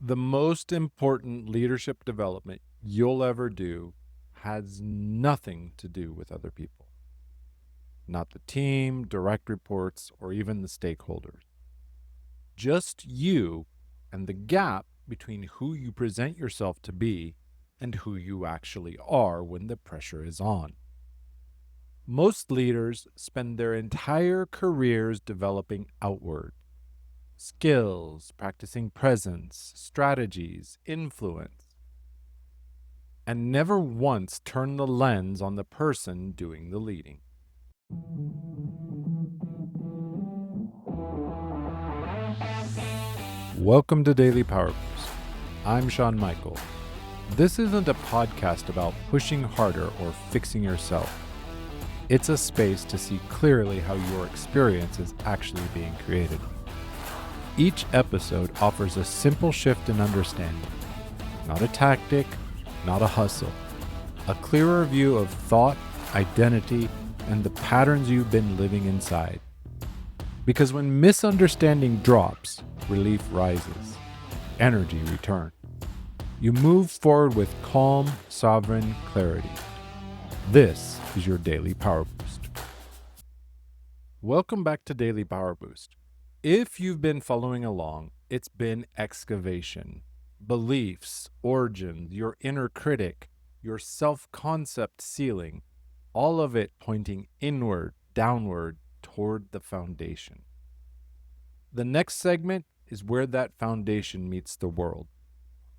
The most important leadership development you'll ever do has nothing to do with other people, not the team, direct reports, or even the stakeholders. Just you and the gap between who you present yourself to be and who you actually are when the pressure is on. Most leaders spend their entire careers developing outward skills, practicing presence, strategies, influence, and never once turn the lens on the person doing the leading. Welcome to Daily Power Boost. I'm Sean Michael. This isn't a podcast about pushing harder or fixing yourself. It's a space to see clearly how your experience is actually being created. Each episode offers a simple shift in understanding, not a tactic, not a hustle, a clearer view of thought, identity, and the patterns you've been living inside. Because when misunderstanding drops, relief rises, energy returns. You move forward with calm, sovereign clarity. This is your Daily Power Boost. Welcome back to Daily Power Boost. If you've been following along, it's been excavation, beliefs, origins, your inner critic, your self-concept ceiling, all of it pointing inward, downward, toward the foundation. The next segment is where that foundation meets the world.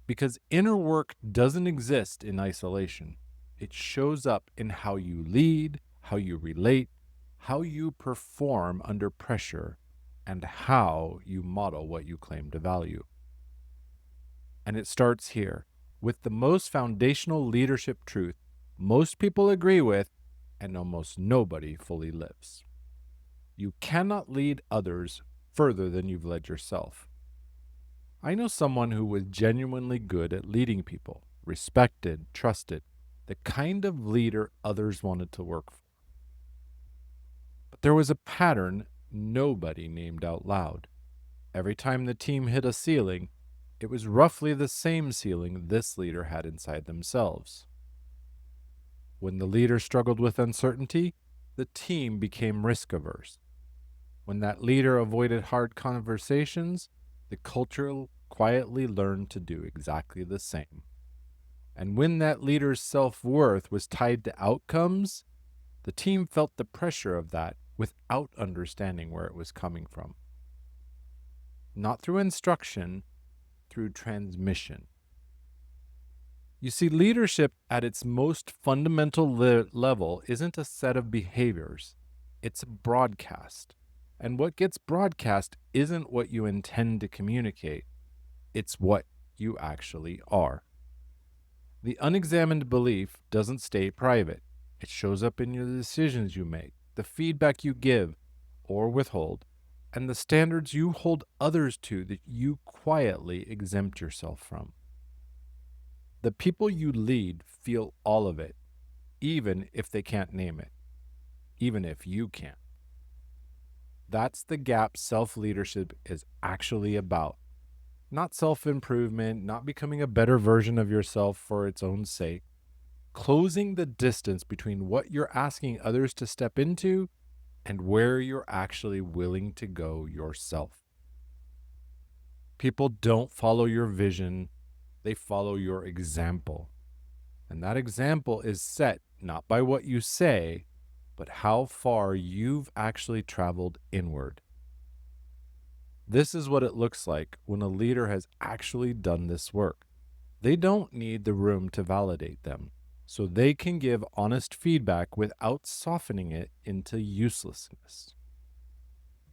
Because inner work doesn't exist in isolation. It shows up in how you lead, how you relate, how you perform under pressure, and how you model what you claim to value. And it starts here with the most foundational leadership truth most people agree with and almost nobody fully lives. You cannot lead others further than you've led yourself. I know someone who was genuinely good at leading people, respected, trusted, the kind of leader others wanted to work for. But there was a pattern nobody named out loud. Every time the team hit a ceiling, it was roughly the same ceiling this leader had inside themselves. When the leader struggled with uncertainty, the team became risk averse. When that leader avoided hard conversations, the culture quietly learned to do exactly the same. And when that leader's self-worth was tied to outcomes, the team felt the pressure of that without understanding where it was coming from. Not through instruction, through transmission. You see, leadership at its most fundamental level isn't a set of behaviors, it's a broadcast. And what gets broadcast isn't what you intend to communicate, it's what you actually are. The unexamined belief doesn't stay private. It shows up in the decisions you make, the feedback you give or withhold, and the standards you hold others to that you quietly exempt yourself from. The people you lead feel all of it, even if they can't name it, even if you can't. That's the gap self-leadership is actually about. Not self-improvement, not becoming a better version of yourself for its own sake. Closing the distance between what you're asking others to step into and where you're actually willing to go yourself. People don't follow your vision, they follow your example. And that example is set not by what you say, but how far you've actually traveled inward. This is what it looks like when a leader has actually done this work. They don't need the room to validate them, so they can give honest feedback without softening it into uselessness.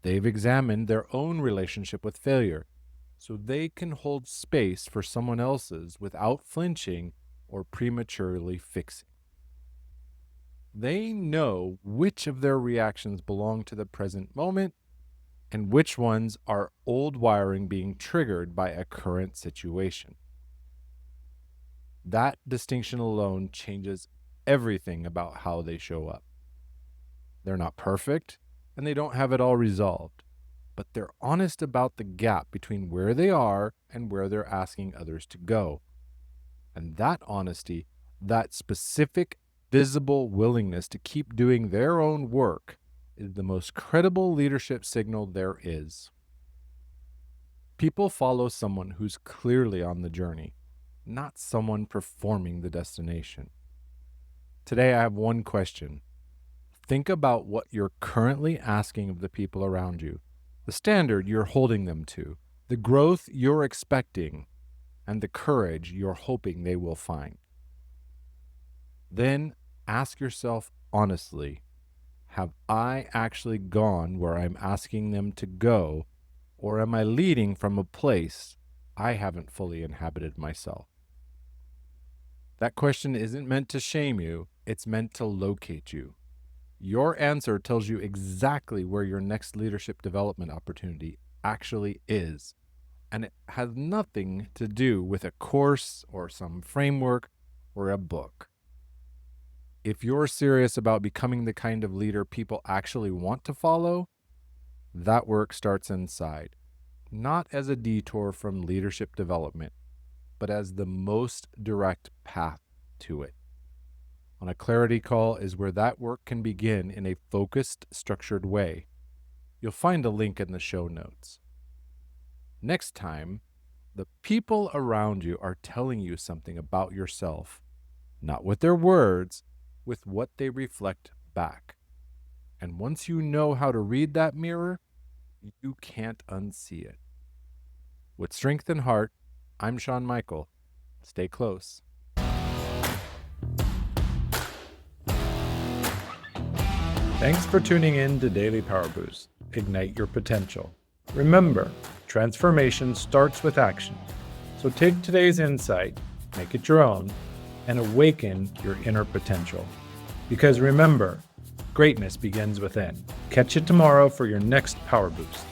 They've examined their own relationship with failure, so they can hold space for someone else's without flinching or prematurely fixing. They know which of their reactions belong to the present moment and which ones are old wiring being triggered by a current situation. That distinction alone changes everything about how they show up. They're not perfect, and they don't have it all resolved, but they're honest about the gap between where they are and where they're asking others to go. And that honesty, that specific, visible willingness to keep doing their own work, is the most credible leadership signal there is. People follow someone who's clearly on the journey, not someone performing the destination. Today, I have one question. Think about what you're currently asking of the people around you, the standard you're holding them to, the growth you're expecting, and the courage you're hoping they will find. Then ask yourself honestly, have I actually gone where I'm asking them to go, or am I leading from a place I haven't fully inhabited myself? That question isn't meant to shame you, it's meant to locate you. Your answer tells you exactly where your next leadership development opportunity actually is. And it has nothing to do with a course or some framework or a book. If you're serious about becoming the kind of leader people actually want to follow, that work starts inside, not as a detour from leadership development, but as the most direct path to it. On a clarity call is where that work can begin in a focused, structured way. You'll find a link in the show notes. Next time, the people around you are telling you something about yourself, not with their words, with what they reflect back. And once you know how to read that mirror, you can't unsee it. With strength and heart, I'm Sean Michael. Stay close. Thanks for tuning in to Daily Power Boost. Ignite your potential. Remember, transformation starts with action. So take today's insight, make it your own, and awaken your inner potential. Because remember, greatness begins within. Catch you tomorrow for your next Power Boost.